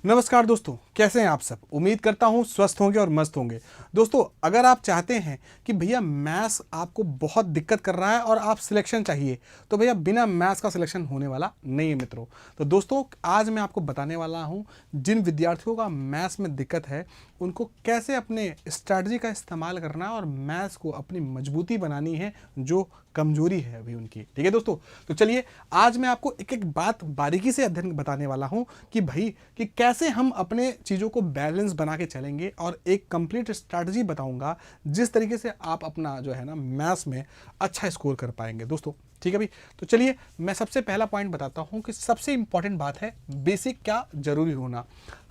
नमस्कार दोस्तों, कैसे हैं आप सब। उम्मीद करता हूं स्वस्थ होंगे और मस्त होंगे। दोस्तों, अगर आप चाहते हैं कि भैया मैथ्स आपको बहुत दिक्कत कर रहा है और आप सिलेक्शन चाहिए, तो भैया बिना मैथ्स का सिलेक्शन होने वाला नहीं है मित्रों। तो दोस्तों, आज मैं आपको बताने वाला हूं जिन विद्यार्थियों का मैथ्स में दिक्कत है उनको कैसे अपने स्ट्रैटेजी का इस्तेमाल करना है और मैथ्स को अपनी मजबूती बनानी है जो कमजोरी है अभी उनकी। ठीक है दोस्तों, तो चलिए आज मैं आपको एक एक बात बारीकी से अध्ययन बताने वाला हूं कि भाई कि कैसे हम अपने चीज़ों को बैलेंस बना के चलेंगे और एक कंप्लीट स्ट्रैटेजी बताऊंगा जिस तरीके से आप अपना जो है ना मैथ्स में अच्छा स्कोर कर पाएंगे दोस्तों। ठीक है भाई, तो चलिए मैं सबसे पहला पॉइंट बताता हूं कि सबसे इंपॉर्टेंट बात है बेसिक क्या जरूरी होना।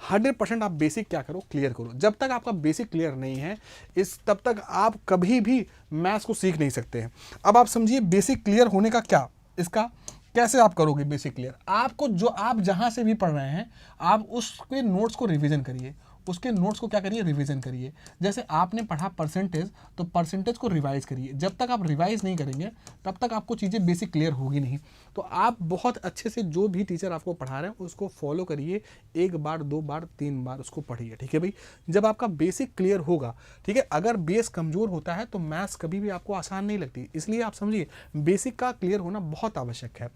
100% आप बेसिक क्या करो, क्लियर करो। जब तक आपका बेसिक क्लियर नहीं है तब तक आप कभी भी मैथ्स को सीख नहीं सकते हैं। अब आप समझिए बेसिक क्लियर होने का क्या, इसका कैसे आप करोगे बेसिक क्लियर। आपको जो आप जहां से भी पढ़ रहे हैं आप उसके नोट्स को रिवीजन करिए, उसके नोट्स को क्या करिए, रिवीजन करिए। जैसे आपने पढ़ा परसेंटेज, तो परसेंटेज को रिवाइज करिए। जब तक आप रिवाइज नहीं करेंगे तब तक आपको चीज़ें बेसिक क्लियर होगी नहीं। तो आप बहुत अच्छे से जो भी टीचर आपको पढ़ा रहे हैं उसको फॉलो करिए, 1 बार 2 बार 3 बार उसको पढ़िए। ठीक है भाई, जब आपका बेसिक क्लियर होगा, ठीक है, अगर बेस कमज़ोर होता है तो मैथ्स कभी भी आपको आसान नहीं लगती। इसलिए आप समझिए बेसिक का क्लियर होना बहुत आवश्यक है।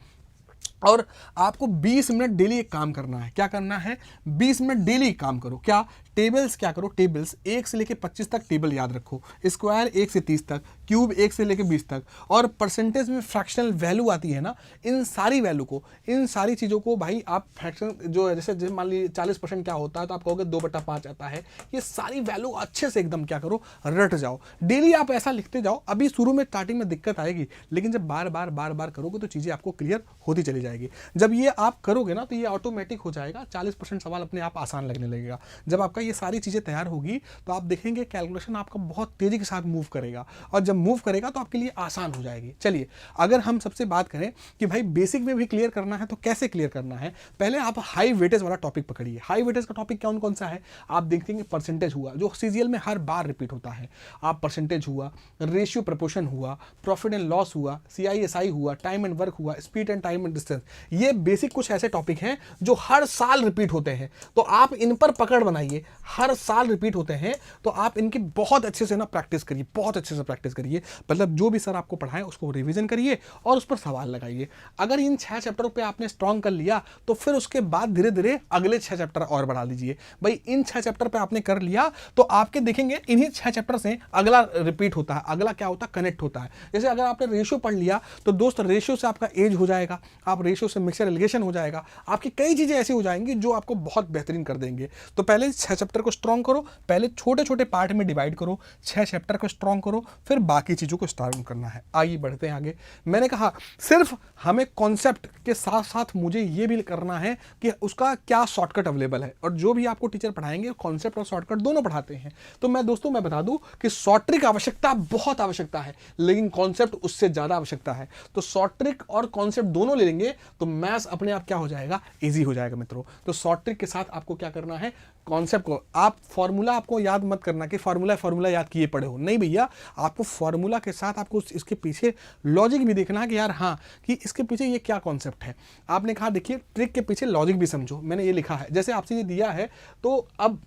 और आपको 20 मिनट डेली एक काम करना है। क्या करना है? 20 मिनट डेली काम करो। क्या? टेबल्स क्या करो, टेबल्स 1 से लेके 25 तक टेबल याद रखो, स्क्वायर 1 से 30 तक, क्यूब 1 से लेके 20 तक, और परसेंटेज में फ्रैक्शनल वैल्यू आती है ना, इन सारी वैल्यू को, इन सारी चीज़ों को भाई आप फ्रैक्शन जो है, जैसे मान लीजिए 40% क्या होता है तो आप कहोगे 2/5 आता है। ये सारी वैल्यू अच्छे से एकदम क्या करो, रट जाओ। डेली आप ऐसा लिखते जाओ। अभी शुरू में स्टार्टिंग में दिक्कत आएगी, लेकिन जब बार बार करोगे तो चीज़ें आपको क्लियर होती चली जाएगी। जब ये आप करोगे ना तो ये ऑटोमेटिक हो जाएगा, 40% सवाल अपने आप आसान लगने लगेगा। जब आपका ये सारी चीज़ें तैयार होगी तो आप देखेंगे कैलकुलेशन आपका बहुत तेज़ी के साथ मूव करेगा, और जब मूव करेगा तो आपके लिए आसान हो जाएगी। चलिए, अगर हम सबसे बात करें कि भाई बेसिक में भी क्लियर करना है तो कैसे क्लियर करना है, पहले आप हाई वेटेज वाला टॉपिक पकड़िए। हाई वेटेज का टॉपिक कौन कौन सा है? आप देखेंगे परसेंटेज हुआ, जो सीजीएल में हर बार रिपीट होता है। आप परसेंटेज हुआ, रेशियो प्रपोर्शन हुआ, प्रॉफिट एंड लॉस हुआ, सीआईएसआई हुआ, टाइम एंड वर्क हुआ, speed and time and distance. ये बेसिक कुछ ऐसे टॉपिक हैं जो हर साल रिपीट होते हैं, तो आप इन पर पकड़ बनाइए। हर साल रिपीट होते हैं तो आप इनकी बहुत अच्छे से ना प्रैक्टिस करिए, बहुत अच्छे से प्रैक्टिस करिए। मतलब जो भी सर आपको पढ़ाएं उसको रिवीजन करिए और उस पर सवाल लगाइए। अगर इन 6 चैप्टरों पे आपने स्ट्रांग कर लिया तो फिर उसके बाद धीरे धीरे अगले 6 चैप्टर और बढ़ा लीजिए। भाई इन 6 चैप्टर पे आपने कर लिया तो आपके देखेंगे इन्हीं 6 चैप्टर से अगला रिपीट होता है, अगला क्या होता है, कनेक्ट होता है। जैसे अगर आपने रेशियो पढ़ लिया तो दोस्त रेशियो से आपका एज हो जाएगा, आप रेशियो से मिक्सर एलिगेशन हो जाएगा, आपकी कई चीजें ऐसी हो जाएंगी जो आपको बहुत बेहतरीन कर देंगे। तो पहले 6 चैप्टर को स्ट्रांग करो, पहले छोटे छोटे पार्ट में डिवाइड करो, 6 चैप्टर को स्ट्रांग करो, फिर बाकी चीजों को स्ट्रांग करना है। आइए बढ़ते हैं आगे। मैंने कहा सिर्फ हमें कॉन्सेप्ट के साथ साथ मुझे ये भी करना है कि उसका क्या शॉर्टकट अवेलेबल है, और जो भी आपको टीचर पढ़ाएंगे कॉन्सेप्ट और शॉर्टकट दोनों पढ़ाते हैं। तो मैं दोस्तों मैं बता दूं कि शॉर्ट ट्रिक आवश्यकता बहुत आवश्यकता है, लेकिन कॉन्सेप्ट उससे ज्यादा आवश्यकता है। तो शॉर्ट ट्रिक और कॉन्सेप्ट दोनों ले लेंगे तो मैथ्स अपने आप क्या हो जाएगा, इजी हो जाएगा मित्रों। तो शॉर्ट ट्रिक के साथ आपको क्या करना है, कॉन्सेप्ट को आप फॉर्मूला आपको याद मत करना कि फॉर्मूला याद किए पड़े हो, नहीं भैया। आपको फॉर्मूला के साथ आपको इसके पीछे लॉजिक भी देखना है कि यार हाँ कि इसके पीछे ये क्या कॉन्सेप्ट है। आपने कहा देखिए ट्रिक के पीछे लॉजिक भी समझो, मैंने ये लिखा है। जैसे आपसे ये दिया है तो अब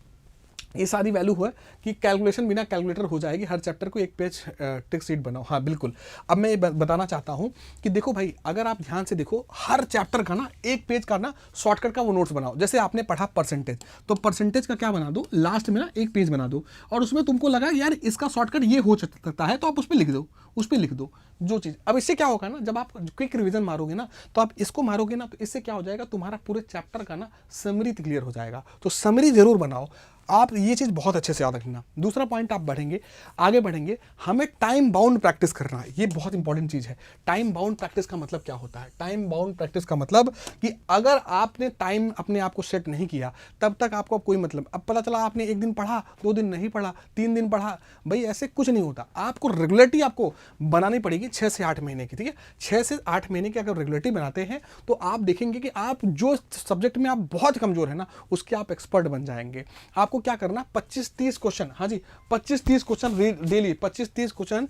ये सारी वैल्यू है कि कैलकुलेशन बिना कैलकुलेटर हो जाएगी। हर चैप्टर को एक पेज ट्रिक शीट बनाओ। हाँ बिल्कुल। अब मैं ये बताना चाहता हूँ कि देखो भाई, अगर आप ध्यान से देखो हर चैप्टर का ना एक पेज का ना शॉर्टकट का वो नोट्स बनाओ। जैसे आपने पढ़ा परसेंटेज, तो परसेंटेज का क्या बना दो, लास्ट में ना एक पेज बना दो, और उसमें तुमको लगा यार इसका शॉर्टकट ये हो सकता है तो आप उस पर लिख दो, उस पर लिख दो जो चीज़। अब इससे क्या होगा ना, जब आप क्विक रिवीजन मारोगे ना तो आप इसको मारोगे ना तो इससे क्या हो जाएगा, तुम्हारा पूरे चैप्टर का ना समरी क्लियर हो जाएगा। तो समरी जरूर बनाओ आप, ये चीज़ बहुत अच्छे से याद रखना। दूसरा पॉइंट आप बढ़ेंगे, आगे बढ़ेंगे, हमें टाइम बाउंड प्रैक्टिस करना है। ये बहुत इंपॉर्टेंट चीज़ है। टाइम बाउंड प्रैक्टिस का मतलब क्या होता है? टाइम बाउंड प्रैक्टिस का मतलब कि अगर आपने टाइम अपने आप को सेट नहीं किया तब तक आपको कोई मतलब, अब पता चला आपने 1 दिन पढ़ा, 2 दिन नहीं पढ़ा, 3 दिन पढ़ा, भाई ऐसे कुछ नहीं होता। आपको रेगुलरिटी आपको बनानी पड़ेगी, 6 से 8 महीने की, ठीक है। 6 से 8 महीने की अगर रेगुलरिटी बनाते हैं तो आप देखेंगे कि आप जो सब्जेक्ट में आप बहुत कमजोर है ना, उसके आप एक्सपर्ट बन जाएंगे। आपको क्या करना, 25-30 क्वेश्चन, हाँ जी 25-30 क्वेश्चन डेली, 25-30 क्वेश्चन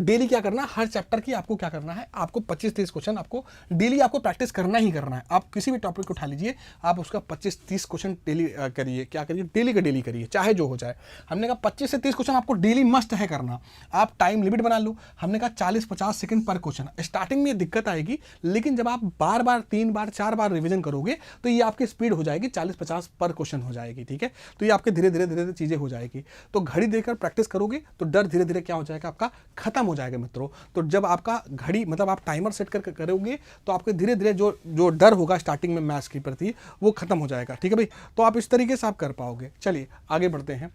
डेली क्या करना, हर चैप्टर की आपको क्या करना है, आपको 25-30 क्वेश्चन आपको डेली आपको प्रैक्टिस करना ही करना है। आप किसी भी टॉपिक को उठा लीजिए, आप उसका 25-30 क्वेश्चन डेली करिए, क्या करिए, डेली का डेली करिए, चाहे जो हो जाए। हमने कहा 25 से 30 क्वेश्चन आपको डेली मस्ट है करना। आप टाइम लिमिट बना लो, हमने कहा 40-50 सेकंड पर क्वेश्चन। स्टार्टिंग में दिक्कत आएगी, लेकिन जब आप बार बार 3 बार 4 बार रिवीजन करोगे तो ये आपकी स्पीड हो जाएगी, 40-50 पर क्वेश्चन हो जाएगी, ठीक है। तो ये आपके धीरे धीरे चीजें हो जाएगी। तो घड़ी देकर प्रैक्टिस करोगे तो डर धीरे धीरे क्या हो जाएगा, आपका खत्म हो जाएगा मित्रों। तो जब आपका घड़ी मतलब आप टाइमर सेट कर करोगे तो आपके धीरे धीरे जो डर होगा स्टार्टिंग में मैथ्स के प्रति वो खत्म हो जाएगा, ठीक है भाई। तो आप इस तरीके से आप कर पाओगे। चलिए आगे बढ़ते हैं।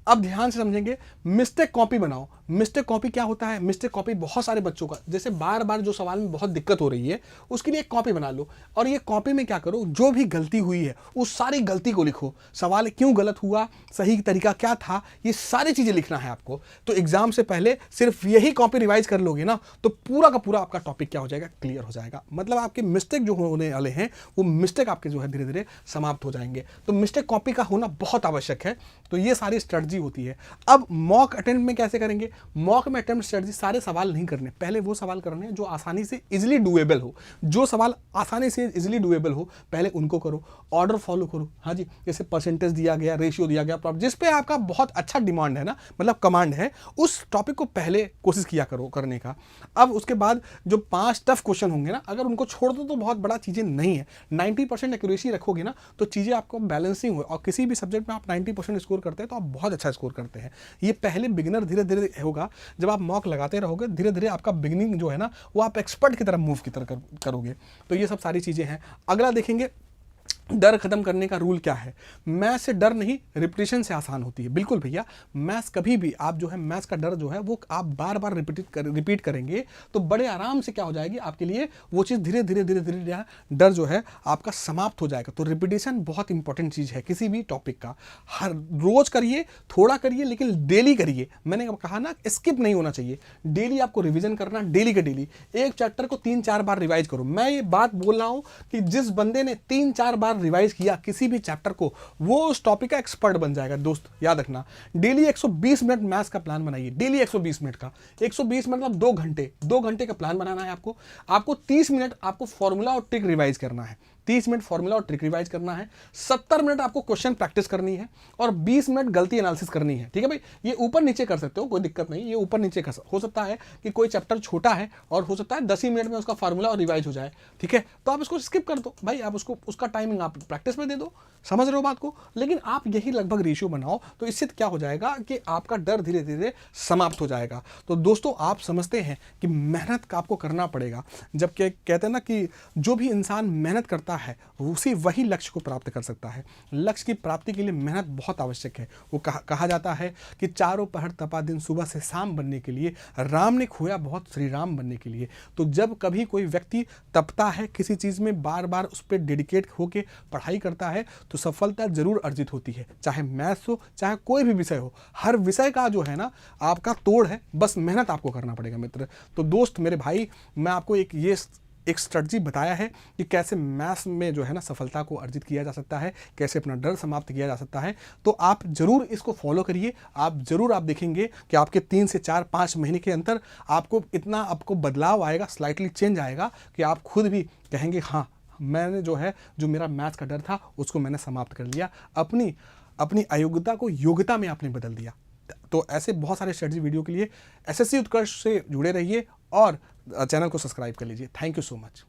अब ध्यान से समझेंगे, मिस्टेक कॉपी बनाओ। मिस्टेक कॉपी क्या होता है, मिस्टेक कॉपी बहुत सारे बच्चों का, जैसे बार बार जो सवाल में बहुत दिक्कत हो रही है उसके लिए एक कॉपी बना लो, और ये कॉपी में क्या करो, जो भी गलती हुई है उस सारी गलती को लिखो। सवाल क्यों गलत हुआ, सही तरीका क्या था, ये सारी चीजें लिखना है आपको। तो एग्जाम से पहले सिर्फ यही कॉपी रिवाइज कर लोगे ना तो पूरा का पूरा आपका टॉपिक क्या हो जाएगा, क्लियर हो जाएगा। मतलब आपके मिस्टेक जो होने वाले हैं वो मिस्टेक आपके जो है धीरे धीरे समाप्त हो जाएंगे। तो मिस्टेक कॉपी का होना बहुत आवश्यक है। तो ये सारी स्ट्रेटजी होती है। अब मॉक अटेम्प्ट में कैसे करेंगे, मॉक में अटेम्प्ट स्ट्रेटजी, सारे सवाल नहीं करने, पहले वो सवाल करने हैं जो आसानी से इजिली डुएबल हो। जो सवाल आसानी से इजिली डुएबल हो पहले उनको करो, ऑर्डर फॉलो करो, हाँ जी। जैसे परसेंटेज दिया गया, रेशियो दिया गया, जिस पे आपका बहुत अच्छा डिमांड है ना, मतलब कमांड है, उस टॉपिक को पहले कोशिश किया करो करने का। अब उसके बाद जो 5 टफ क्वेश्चन होंगे ना, अगर उनको छोड़ दो तो बहुत बड़ा चीजें नहीं है। 90% एक्यूरेसी रखोगे ना तो चीजें आपको बैलेंसिंग हो, और किसी भी सब्जेक्ट में आप 90% स्कोर करते हैं तो आप बहुत अच्छा स्कोर करते हैं। ये पहले बिगिनर धीरे धीरे होगा, जब आप मॉक लगाते रहोगे धीरे धीरे आपका बिगिनिंग जो है ना वो आप एक्सपर्ट की तरफ मूव की तरह करोगे। तो ये सब सारी चीजें हैं। अगला देखेंगे, डर खत्म करने का रूल क्या है। मैथ्स से डर नहीं, रिपीटिशन से आसान होती है। बिल्कुल भैया, मैथ्स कभी भी आप जो है मैथ्स का डर जो है वो आप बार बार रिपीट करेंगे तो बड़े आराम से क्या हो जाएगी आपके लिए, वो चीज़ धीरे धीरे डर जो है आपका समाप्त हो जाएगा। तो रिपीटिशन बहुत इंपॉर्टेंट चीज़ है किसी भी टॉपिक का। हर रोज करिए, थोड़ा करिए, लेकिन डेली करिए। मैंने कहा ना, स्किप नहीं होना चाहिए। डेली आपको रिविजन करना, डेली का डेली। एक चैप्टर को 3-4 बार रिवाइज करो। मैं ये बात बोल रहा हूँ कि जिस बंदे ने 3-4 बार रिवाइज किया किसी भी चैप्टर को, वो उस टॉपिक का एक्सपर्ट बन जाएगा। दोस्त याद रखना, डेली 120 मिनट मैथ्स का प्लान बनाइए। डेली 120 मिनट का, 120 मिनट मतलब 2 घंटे का प्लान बनाना है आपको 30 मिनट आपको फॉर्मूला और ट्रिक रिवाइज करना है। 30 मिनट फॉर्मूला और ट्रिक रिवाइज करना है, 70 मिनट आपको क्वेश्चन प्रैक्टिस करनी है, और 20 मिनट गलती एनालिसिस करनी है। ठीक है भाई, ये ऊपर नीचे कर सकते हो, कोई दिक्कत नहीं। ये ऊपर नीचे हो सकता है कि कोई चैप्टर छोटा है और हो सकता है 10 ही मिनट में उसका फार्मूला और रिवाइज हो जाए, ठीक है, तो आप इसको स्किप कर दो भाई। आप उसका टाइमिंग आप प्रैक्टिस में दे दो, समझ रहे हो बात को। लेकिन आप यही लगभग रेशियो बनाओ, तो इससे क्या हो जाएगा कि आपका डर धीरे धीरे समाप्त हो जाएगा। तो दोस्तों, आप समझते हैं कि मेहनत का आपको करना पड़ेगा। जब कहते हैं ना कि जो भी इंसान मेहनत करता है वही लक्ष्य को प्राप्त कर सकता है। लक्ष्य की प्राप्ति के लिए मेहनत बहुत आवश्यक है। वो कहा जाता है कि चारों पहर तपा दिन, सुबह से शाम बनने के लिए राम ने खोया बहुत श्री राम बनने के लिए। तो जब कभी कोई व्यक्ति तपता है किसी चीज़ में, बार बार उस पर डेडिकेट होकर पढ़ाई करता है, तो सफलता जरूर अर्जित होती है। चाहे मैथ्स हो, चाहे कोई भी विषय हो, हर विषय का जो है ना आपका तोड़ है, बस मेहनत आपको करना पड़ेगा मित्र। तो दोस्त मेरे भाई, मैं आपको एक स्ट्रेटजी बताया है कि कैसे मैथ्स में जो है ना सफलता को अर्जित किया जा सकता है, कैसे अपना डर समाप्त किया जा सकता है। तो आप जरूर इसको फॉलो करिए। आप देखेंगे कि आपके 3 से 4-5 महीने के अंतर आपको बदलाव आएगा, स्लाइटली चेंज आएगा, कि आप खुद भी कहेंगे हाँ, मैंने जो मेरा मैथ्स का डर था उसको मैंने समाप्त कर लिया। अपनी अयोग्यता को योग्यता में आपने बदल दिया। तो ऐसे बहुत सारे स्ट्रेटजी वीडियो के लिए एसएससी उत्कर्ष से जुड़े रहिए और चैनल को सब्सक्राइब कर लीजिए। Thank you so much.